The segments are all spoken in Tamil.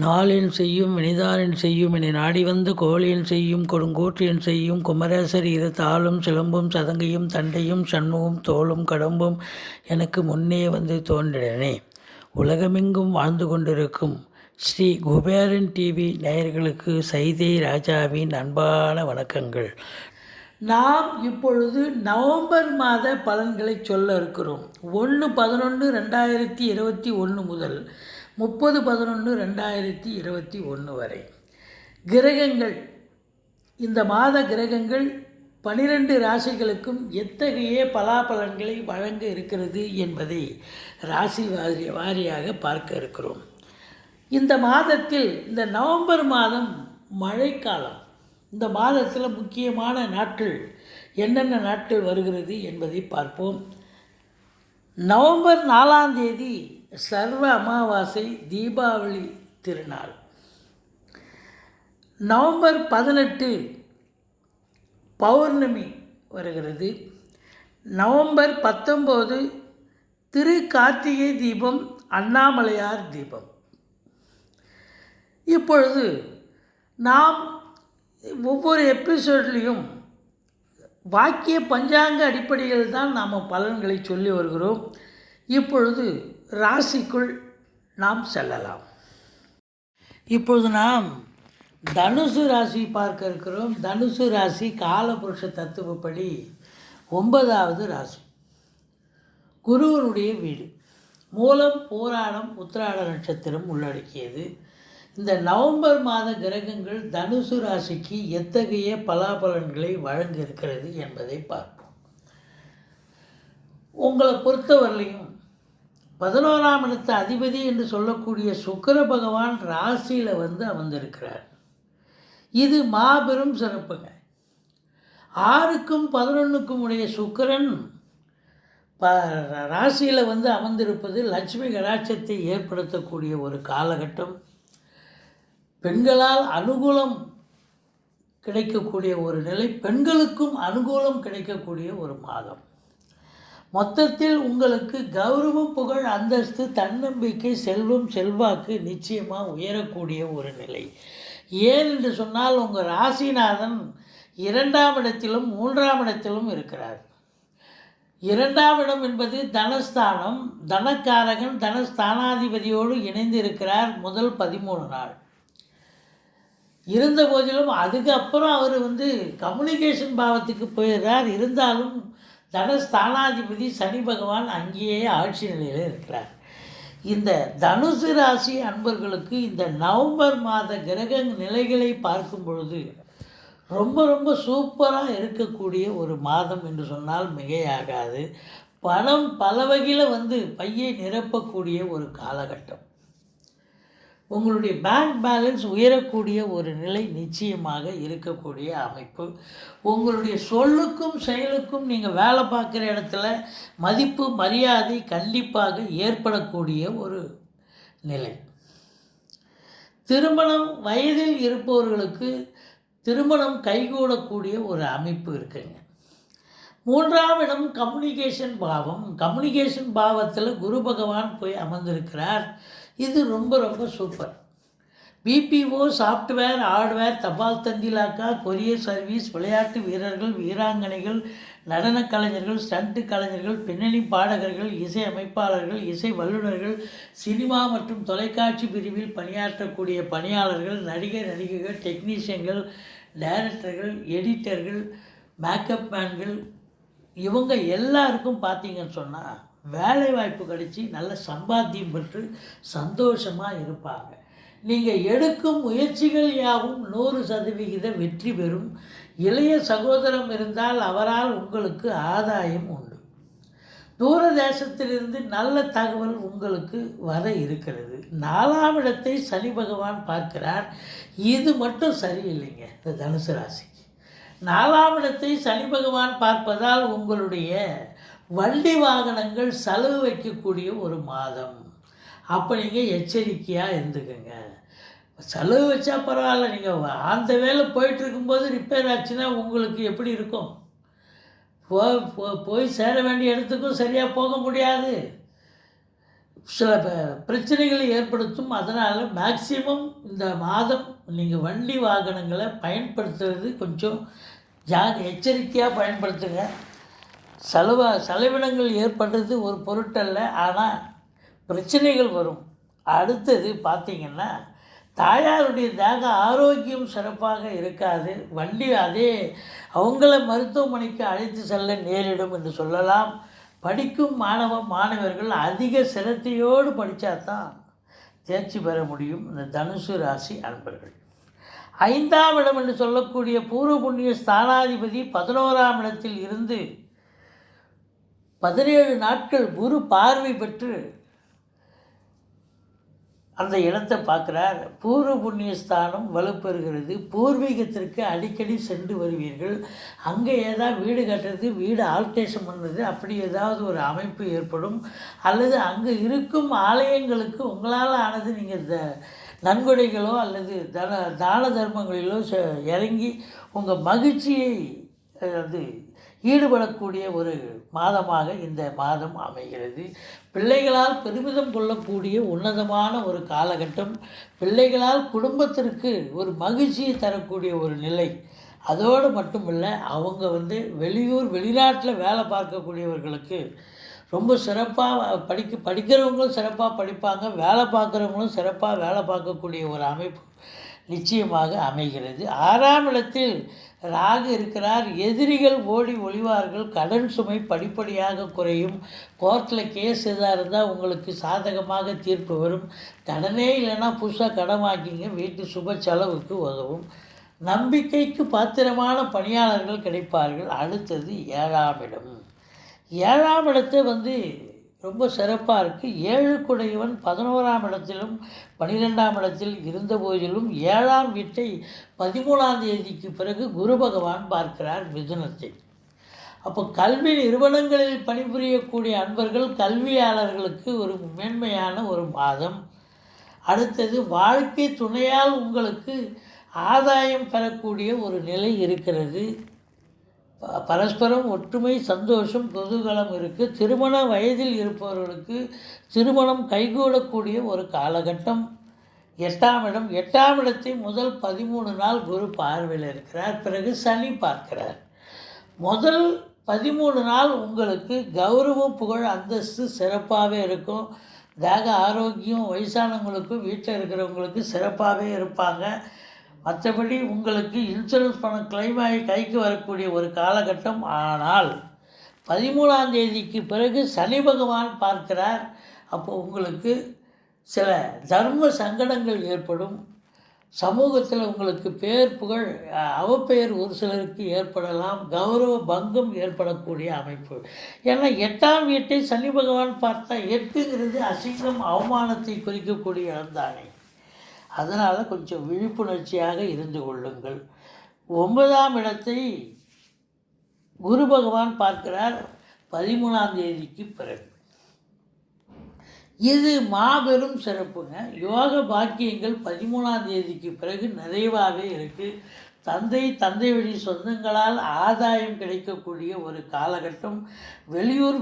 நாளென் செய்யும் வினிதானென் செய்யும் என நாடி வந்த கோளென் செய்யும் கொடுங்கோற்றென் செய்யும் குமரேசர் இரு தாளும் சிலம்பும் சதங்கையும் தண்டையும் சண்முகம் தோளும் கடம்பும் எனக்கு முன்னே வந்து தோன்றினே. உலகமெங்கும் வாழ்ந்து கொண்டிருக்கும் ஸ்ரீ குபேரன் டிவி நேயர்களுக்கு சைதை ராஜாவின் அன்பான வணக்கங்கள். நாம் இப்பொழுது நவம்பர் மாத பலன்களை சொல்ல இருக்கிறோம். 1/11/2021 முதல் 30/11/2021 வரை கிரகங்கள், இந்த மாத கிரகங்கள் 12 ராசிகளுக்கும் எத்தகைய பலாபலன்களை வழங்க இருக்கிறது என்பதை ராசி வாரியாக பார்க்க இருக்கிறோம். இந்த மாதத்தில், இந்த நவம்பர் மாதம் மழைக்காலம். இந்த மாதத்தில் முக்கியமான நாட்கள் என்னென்ன நாட்கள் வருகிறது என்பதை பார்ப்போம். நவம்பர் 4ஆம் தேதி சர்வ அமாவாசை, தீபாவளி திருநாள். நவம்பர் 18 பௌர்ணமி வருகிறது. நவம்பர் 19 திரு கார்த்திகை தீபம், அண்ணாமலையார் தீபம். இப்பொழுது நாம் ஒவ்வொரு எபிசோட்லேயும் வாக்கிய பஞ்சாங்க அடிப்படையில் தான் நாம் பலன்களை சொல்லி வருகிறோம். இப்பொழுது ராசிக்குள் நாம் செல்லலாம். இப்பொழுது நாம் தனுசு ராசி பார்க்க இருக்கிறோம். தனுசு ராசி காலபுருஷ தத்துவப்படி 9வது ராசி, குருவனுடைய வீடு. மூலம், பூராடம், உத்திராட நட்சத்திரம் உள்ளடக்கியது. இந்த நவம்பர் மாத கிரகங்கள் தனுசு ராசிக்கு எத்தகைய பலாபலன்களை வழங்க இருக்கிறது என்பதை பார்ப்போம். உங்களை பொறுத்தவரையிலையும் 11ஆம் இடத்து அதிபதி என்று சொல்லக்கூடிய சுக்கிர பகவான் ராசியில் வந்து அமர்ந்திருக்கிறார். இது மாபெரும் சிறப்புங்க. 6க்கும் 11க்கும் உடைய சுக்கிரன் ராசியில் வந்து அமர்ந்திருப்பது லட்சுமி கடாட்சத்தை ஏற்படுத்தக்கூடிய ஒரு காலகட்டம். பெண்களால் அனுகூலம் கிடைக்கக்கூடிய ஒரு நிலை, பெண்களுக்கும் அனுகூலம் கிடைக்கக்கூடிய ஒரு மாதம். மொத்தத்தில் உங்களுக்கு கௌரவம், புகழ், அந்தஸ்து, தன்னம்பிக்கை, செல்வம், செல்வாக்கு நிச்சயமாக உயரக்கூடிய ஒரு நிலை. ஏன் என்று சொன்னால், உங்கள் ராசிநாதன் 2ஆம் இடத்திலும் 3ஆம் இடத்திலும் இருக்கிறார். 2ஆம் இடம் என்பது தனஸ்தானம். தனக்காரகன் தனஸ்தானாதிபதியோடு இணைந்து இருக்கிறார் முதல் 13 நாள். இருந்த போதிலும் அதுக்கப்புறம் அவர் வந்து கம்யூனிகேஷன் பாவத்துக்கு போயிடுறார். இருந்தாலும் தனஸ்தானாதிபதி சனி பகவான் அங்கேயே ஆட்சி நிலையில் இருக்கிறார். இந்த தனுசு ராசி அன்பர்களுக்கு இந்த நவம்பர் மாத கிரக நிலைகளை பார்க்கும் பொழுது ரொம்ப ரொம்ப சூப்பராக இருக்கக்கூடிய ஒரு மாதம் என்று சொன்னால் மிகையாகாது. பணம் பல வகையில் வந்து பையை நிரப்பக்கூடிய ஒரு காலகட்டம். உங்களுடைய பேங்க் பேலன்ஸ் உயரக்கூடிய ஒரு நிலை நிச்சயமாக இருக்கக்கூடிய அமைப்பு. உங்களுடைய சொல்லுக்கும் செயலுக்கும் நீங்கள் வேலை பார்க்குற இடத்துல மதிப்பு, மரியாதை கண்டிப்பாக ஏற்படக்கூடிய ஒரு நிலை. திருமணம் வயதில் இருப்பவர்களுக்கு திருமணம் கைகூடக்கூடிய ஒரு அமைப்பு இருக்குங்க. 3ஆம் இடம் கம்யூனிகேஷன் பாவம். கம்யூனிகேஷன் பாவத்தில் குரு பகவான் போய் அமர்ந்திருக்கிறார். இது ரொம்ப ரொம்ப சூப்பர். பிபிஓ, சாஃப்ட்வேர், ஹார்ட்வேர், தபால் தந்திலாக்கா, கொரியர் சர்வீஸ், விளையாட்டு வீரர்கள், வீராங்கனைகள், நடன கலைஞர்கள், ஸ்டண்ட்டு கலைஞர்கள், பின்னணி பாடகர்கள், இசை அமைப்பாளர்கள், இசை வல்லுநர்கள், சினிமா மற்றும் தொலைக்காட்சி பிரிவில் பணியாற்றக்கூடிய பணியாளர்கள், நடிகர் நடிகைகள், டெக்னீஷியன்கள், டைரக்டர்கள், எடிட்டர்கள், மேக்கப் மேன்கள், இவங்க எல்லாருக்கும் பார்த்தீங்கன்னு சொன்னால் வேலை வாய்ப்பு கிடைச்சி நல்ல சம்பாத்தியம் பெற்று சந்தோஷமாக இருப்பாங்க. நீங்கள் எடுக்கும் முயற்சிகள் யாவும் 100% வெற்றி பெறும். இளைய சகோதரம் இருந்தால் அவரால் உங்களுக்கு ஆதாயம் உண்டு. தூர தேசத்திலிருந்து நல்ல தகவல் உங்களுக்கு வர இருக்கிறது. 4ஆம் இடத்தை சனி பகவான் பார்க்கிறார். இது மட்டும் சரியில்லைங்க. இந்த தனுசு ராசிக்கு 4ஆம் இடத்தை சனி பகவான் பார்ப்பதால் உங்களுடைய வண்டி வாகனங்கள் செலவு வைக்கக்கூடிய ஒரு மாதம். அப்போ நீங்கள் எச்சரிக்கையாக இருந்துக்கங்க. செலவு வச்சா பரவாயில்ல, நீங்கள் அந்த வேலை போயிட்டுருக்கும்போது ரிப்பேர் ஆச்சுன்னா உங்களுக்கு எப்படி இருக்கும்? போய் சேர வேண்டிய இடத்துக்கும் சரியாக போக முடியாது. சில பிரச்சனைகளை ஏற்படுத்தும். அதனால் மேக்சிமம் இந்த மாதம் நீங்கள் வண்டி வாகனங்களை பயன்படுத்துறது கொஞ்சம் எச்சரிக்கையாக பயன்படுத்துங்க. செலவினங்கள் ஏற்படுறது ஒரு பொருட்டல்ல, ஆனால் பிரச்சனைகள் வரும். அடுத்தது பார்த்திங்கன்னா, தாயாருடைய தேக ஆரோக்கியம் சிறப்பாக இருக்காது. வண்டி அவங்கள மருத்துவமனைக்கு அழைத்து செல்ல நேரிடும் என்று சொல்லலாம். படிக்கும் மாணவர்கள் அதிக சிரத்தையோடு படித்தா தான் தேர்ச்சி பெற முடியும். இந்த தனுசு ராசி அன்பர்கள். 5ஆம் இடம் என்று சொல்லக்கூடிய பூர்வ புண்ணிய ஸ்தானாதிபதி 11ஆம் இடத்தில் இருந்து 17 நாட்கள் குரு பார்வை பெற்று அந்த இடத்தை பார்க்குறார். பூர்வ புண்ணிய ஸ்தானம் வலுப்பெறுகிறது. பூர்வீகத்திற்கு அடிக்கடி சென்று வருவீர்கள். அங்கே ஏதாவது வீடு கட்டுறது, வீடு ஆல்ட்ரேஷன் பண்ணுறது, அப்படி ஏதாவது ஒரு அமைப்பு ஏற்படும். அல்லது அங்கே இருக்கும் ஆலயங்களுக்கு உங்களால் ஆனது நீங்கள் நன்கொடைகளோ அல்லது தான தர்மங்களிலோ இறங்கி உங்கள் மகிழ்ச்சியை ஈடுபடக்கூடிய ஒரு மாதமாக இந்த மாதம் அமைகிறது. பிள்ளைகளால் பெருமிதம் கொள்ளக்கூடிய உன்னதமான ஒரு காலகட்டம். பிள்ளைகளால் குடும்பத்திற்கு ஒரு மகிழ்ச்சியை தரக்கூடிய ஒரு நிலை. அதோடு மட்டுமில்லை, அவங்க வெளிநாட்டில் வேலை பார்க்கக்கூடியவர்களுக்கு ரொம்ப சிறப்பாக படிக்கிறவங்களும் சிறப்பாக படிப்பாங்க, வேலை பார்க்குறவங்களும் சிறப்பாக வேலை பார்க்கக்கூடிய ஒரு அமைப்பு நிச்சயமாக அமைகிறது. 6ஆம் இடத்தில் ராகு இருக்கிறார். எதிரிகள் ஓடி ஒளிவார்கள். கடன் சுமை படிப்படியாக குறையும். கோர்ட்டில் கேஸ் எதாக இருந்தால் உங்களுக்கு சாதகமாக தீர்ப்பு வரும். கடனே இல்லைன்னா புதுசாக கடன் வாங்கிங்க, வீட்டு சுப செலவுக்கு உதவும். நம்பிக்கைக்கு பாத்திரமான பணியாளர்கள் கிடைப்பார்கள். அடுத்தது 7ஆம் இடம். 7ஆம் இடத்தை ரொம்ப சிறப்பாக இருக்குது. 7 11ஆம் இடத்திலும் 12ஆம் இடத்தில் இருந்த போதிலும் 7ஆம் வீட்டை 13ஆம் தேதிக்கு பிறகு குரு பகவான் பார்க்கிறார் மிதுனத்தை. அப்போ கல்வி நிறுவனங்களில் பணிபுரியக்கூடிய அன்பர்கள், கல்வியாளர்களுக்கு ஒரு மேன்மையான ஒரு மாதம். அடுத்தது வாழ்க்கை துணையால் உங்களுக்கு ஆதாயம் பெறக்கூடிய ஒரு நிலை இருக்கிறது. பரஸ்பரம் ஒற்றுமை, சந்தோஷம், குதூகலம் இருக்குது. திருமண வயதில் இருப்பவர்களுக்கு திருமணம் கைகூடக்கூடிய ஒரு காலகட்டம். 8ஆம் இடம். 8ஆம் இடத்தை முதல் 13 நாள் குரு பார்வையில் இருக்கிறார். பிறகு சனி பார்க்கிறார். முதல் 13 நாள் உங்களுக்கு கௌரவம், புகழ், அந்தஸ்து சிறப்பாகவே இருக்கும். தேக ஆரோக்கியம் வயசானவங்களுக்கும் வீட்டில் இருக்கிறவங்களுக்கு சிறப்பாகவே இருப்பாங்க. மற்றபடி உங்களுக்கு இன்சூரன்ஸ் பணம் கிளைம் ஆகி கைக்கு வரக்கூடிய ஒரு காலகட்டம். ஆனால் 13ஆம் தேதிக்கு பிறகு சனி பகவான் பார்க்கிறார். அப்போ உங்களுக்கு சில தர்ம சங்கடங்கள் ஏற்படும். சமூகத்தில் உங்களுக்கு பேர், புகழ், அவப்பெயர் ஒரு சிலருக்கு ஏற்படலாம். கௌரவ பங்கம் ஏற்படக்கூடிய அமைப்பு. ஏன்னா 8ஆம் வீட்டை சனி பகவான் பார்த்தா 8ங்கிறது அசிங்கம், அவமானத்தை குறிக்கக்கூடிய இடம் தானே. அதனால் கொஞ்சம் விழிப்புணர்ச்சியாக இருந்து கொள்ளுங்கள். 9ஆம் இடத்தை குரு பகவான் பார்க்கிறார் 13ஆம் தேதிக்கு பிறகு. இது மாபெரும் சிறப்புங்க. யோக பாக்கியங்கள் 13ஆம் தேதிக்கு பிறகு நிறைவாகவே இருக்குது. தந்தை வழி சொந்தங்களால் ஆதாயம் கிடைக்கக்கூடிய ஒரு காலகட்டம்.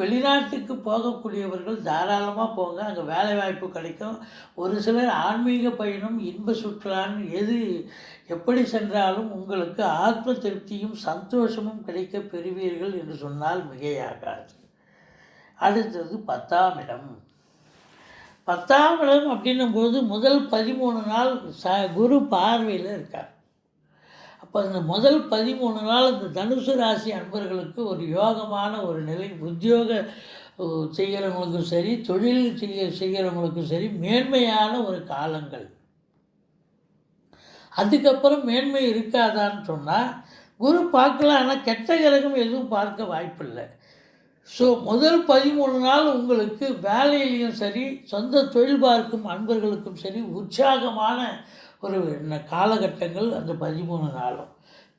வெளிநாட்டுக்கு போகக்கூடியவர்கள் தாராளமாக போங்க, அங்கே வேலைவாய்ப்பு கிடைக்கும். ஒரு சிலர் ஆன்மீக பயணம், இன்ப சுற்றுலான்னு எப்படி சென்றாலும் உங்களுக்கு ஆத்ம திருப்தியும் சந்தோஷமும் கிடைக்க பெறுவீர்கள் என்று சொன்னால் மிகையாகாது. அடுத்தது 10ஆம் இடம். 10ஆம் இடம் அப்படின்னும்போது முதல் 13 நாள் குரு பார்வையில் இருக்கார். அப்போ இந்த முதல் 13 நாள் இந்த தனுசு ராசி அன்பர்களுக்கு ஒரு யோகமான ஒரு நிலை. உத்தியோக செய்கிறவங்களுக்கும் சரி, தொழில் செய்கிறவங்களுக்கும் சரி மேன்மையான ஒரு காலங்கள். அதுக்கப்புறம் மேன்மை இருக்காதான்னு சொன்னால் குரு பார்க்கலாம், ஆனால் கெட்ட கிரகம் எதுவும் பார்க்க வாய்ப்பில்லை. ஸோ முதல் 13 நாள் உங்களுக்கு வேலையிலையும் சரி, சொந்த தொழில் பார்க்கும் அன்பர்களுக்கும் சரி உற்சாகமான ஒரு காலகட்டங்கள் அந்த 13 நாளும்.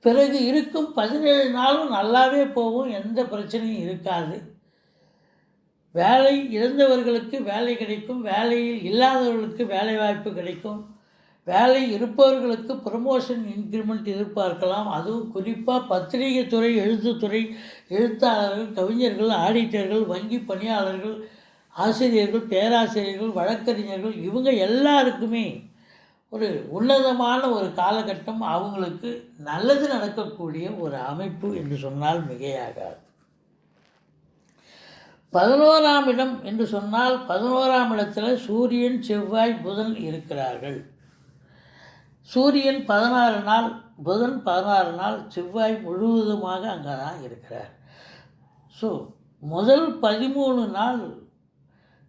பிறகு இருக்கும் 17 நாளும் நல்லாவே போகும், எந்த பிரச்சனையும் இருக்காது. வேலை இழந்தவர்களுக்கு வேலை கிடைக்கும், வேலையில் இல்லாதவர்களுக்கு வேலை வாய்ப்பு கிடைக்கும். வேலை இருப்பவர்களுக்கு ப்ரமோஷன் இன்க்ரிமெண்ட் எதிர்பார்க்கலாம். அதுவும் குறிப்பாக பத்திரிகை துறை, எழுத்துத்துறை, எழுத்தாளர்கள், கவிஞர்கள், ஆடிட்டர்கள், வங்கி பணியாளர்கள், ஆசிரியர்கள், பேராசிரியர்கள், வழக்கறிஞர்கள் இவங்க எல்லாருக்குமே ஒரு உன்னதமான ஒரு காலகட்டம். அவங்களுக்கு நல்லது நடக்கக்கூடிய ஒரு அமைப்பு என்று சொன்னால் மிகையாகாது. 11ஆம் இடம் என்று சொன்னால் 11ஆம் இடத்தில் சூரியன், செவ்வாய், புதன் இருக்கிறார்கள். சூரியன் 16 நாள், புதன் 16 நாள், செவ்வாய் முழுவதுமாக அங்கே தான் இருக்கிறார். ஸோ முதல் 13 நாள்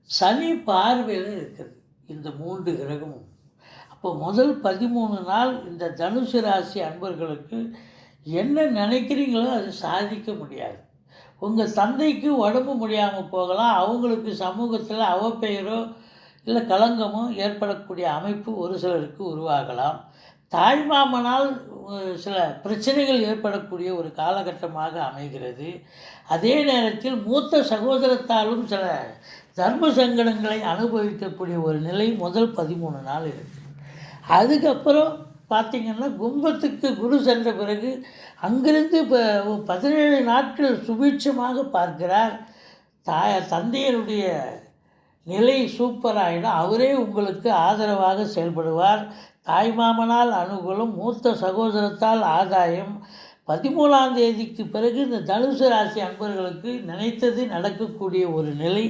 சனி பார்வையில் இருக்குது இந்த 3 கிரகமும். அப்போ முதல் 13 நாள் இந்த தனுசு ராசி அன்பர்களுக்கு என்ன நினைக்கிறீங்களோ அது சாதிக்க முடியாது. உங்கள் தந்தைக்கு உடம்பு முடியாமல் போகலாம், அவங்களுக்கு சமூகத்தில் அவப்பெயரோ இல்லை களங்கமோ ஏற்படக்கூடிய அமைப்பு ஒரு சிலருக்கு உருவாகலாம். தாய்மாமனால் சில பிரச்சனைகள் ஏற்படக்கூடிய ஒரு காலகட்டமாக அமைகிறது. அதே நேரத்தில் மூத்த சகோதரத்தாலும் சில தர்ம சங்கடங்களை அனுபவிக்கக்கூடிய ஒரு நிலை முதல் 13 நாள் இருக்குது. அதுக்கப்புறம் பார்த்திங்கன்னா கும்பத்துக்கு குரு சென்ற பிறகு அங்கிருந்து இப்போ 17 நாட்கள் சுபீட்சமாக பார்க்கிறார். தந்தையருடைய நிலை சூப்பராகிடும். அவரே உங்களுக்கு ஆதரவாக செயல்படுவார். தாய்மாமனால் அனுகூலம், மூத்த சகோதரத்தால் ஆதாயம். 13ஆம் தேதிக்கு பிறகு இந்த தனுசு ராசி அன்பர்களுக்கு நினைத்தது நடக்கக்கூடிய ஒரு நிலை.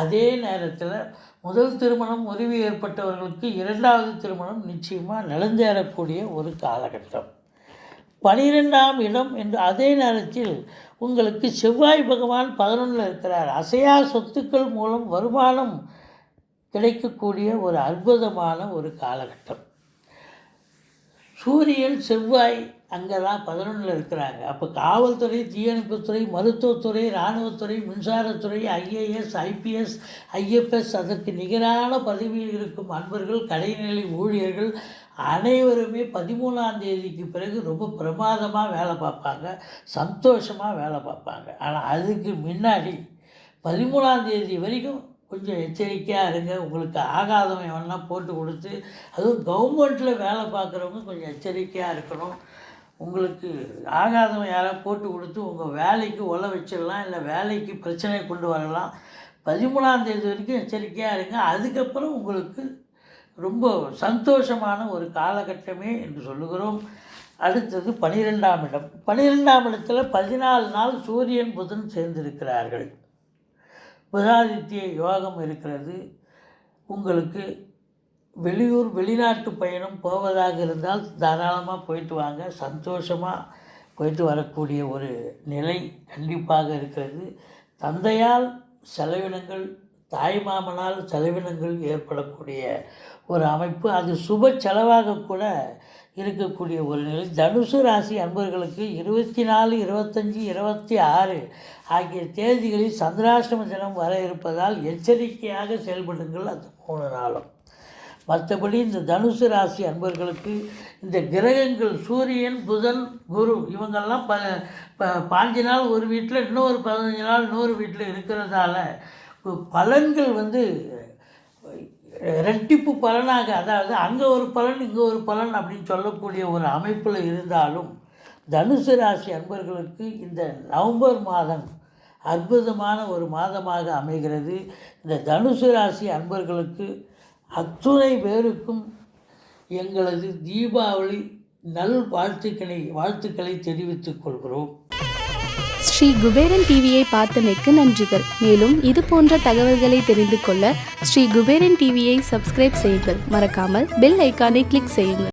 அதே நேரத்தில் முதல் திருமணம் முறிவு ஏற்பட்டவர்களுக்கு 2வது திருமணம் நிச்சயமாக நடந்தேறக்கூடிய ஒரு காலகட்டம். 12ஆம் இடம் என்று அதே நேரத்தில் உங்களுக்கு செவ்வாய் பகவான் 11ல் இருக்கிறார். அசையா சொத்துக்கள் மூலம் வருமானம் கிடைக்கக்கூடிய ஒரு அற்புதமான ஒரு காலகட்டம். சூரியன், செவ்வாய் அங்கே தான் 11ல் இருக்கிறாங்க. அப்போ காவல்துறை, தீயணைப்புத்துறை, மருத்துவத்துறை, இராணுவத்துறை, மின்சாரத்துறை, ஐஏஎஸ், ஐபிஎஸ், ஐஎஃப்எஸ் அதற்கு நிகரான பதவியில் இருக்கும் அன்பர்கள், கடைநிலை ஊழியர்கள் அனைவருமே 13ஆம் தேதிக்கு பிறகு ரொம்ப பிரமாதமாக வேலை பார்ப்பாங்க, சந்தோஷமாக வேலை பார்ப்பாங்க. ஆனால் அதுக்கு முன்னாடி 13ஆம் தேதி வரைக்கும் கொஞ்சம் எச்சரிக்கையாக இருங்க. உங்களுக்கு ஆகாதவன் எவனா போட்டு கொடுத்து, அதுவும் கவர்மெண்ட்டில் வேலை பார்க்குறவங்க கொஞ்சம் எச்சரிக்கையாக இருக்கணும். உங்களுக்கு ஆகாதவன் யாராவது போட்டு கொடுத்து உங்கள் வேலைக்கு ஒல வச்சிடலாம், இல்லை வேலைக்கு பிரச்சனை கொண்டு வரலாம். 13ஆம் தேதி வரைக்கும் எச்சரிக்கையாக இருங்க. அதுக்கப்புறம் உங்களுக்கு ரொம்ப சந்தோஷமான ஒரு காலகட்டமே என்று சொல்லுகிறோம். அடுத்தது 12ஆம் இடம். 12ஆம் இடத்துல 14 நாள் சூரியன், புதன் சேர்ந்திருக்கிறார்கள். புதாதித்ய யோகம் இருக்கிறது. உங்களுக்கு வெளியூர், வெளிநாட்டு பயணம் போவதாக இருந்தால் தாராளமாக போயிட்டு வாங்க. சந்தோஷமாக போயிட்டு வரக்கூடிய ஒரு நிலை கண்டிப்பாக இருக்கிறது. தந்தையால் செலவினங்கள், தாய்மாமனால் செலவினங்கள் ஏற்படக்கூடிய ஒரு அமைப்பு, அது சுப செலவாக கூட இருக்கக்கூடிய ஒரு நிலை. தனுசு ராசி அன்பர்களுக்கு 24, 25, 26 ஆகிய தேதிகளில் சந்திராஷ்டம தினம் வர இருப்பதால் எச்சரிக்கையாக செயல்படுங்கள் அந்த 3 நாளும். மற்றபடி இந்த தனுசு ராசி அன்பர்களுக்கு இந்த கிரகங்கள் சூரியன், புதன், குரு இவங்கெல்லாம் 5 நாள் ஒரு வீட்டில், இன்னொரு 15 நாள் இன்னொரு வீட்டில் இருக்கிறதால பலன்கள் ரெட்டிப்பு பலனாக, அதாவது அங்கே ஒரு பலன் இங்கே ஒரு பலன் அப்படின்னு சொல்லக்கூடிய ஒரு அமைப்பில் இருந்தாலும் தனுசு ராசி அன்பர்களுக்கு இந்த நவம்பர் மாதம் அற்புதமான ஒரு மாதமாக அமைகிறது. இந்த தனுசு ராசி அன்பர்களுக்கு அத்துணை பேருக்கும் எங்களது தீபாவளி நல் வாழ்த்துக்களை தெரிவித்துக் கொள்கிறோம். ஸ்ரீ குபேரன் டிவியை பார்த்தமைக்கு நன்றிகள். மேலும் இது போன்ற தகவல்களை தெரிந்து கொள்ள ஸ்ரீ குபேரன் டிவியை சப்ஸ்கிரைப் செய்யுங்கள். மறக்காமல் பெல் ஐக்கானை கிளிக் செய்யுங்கள்.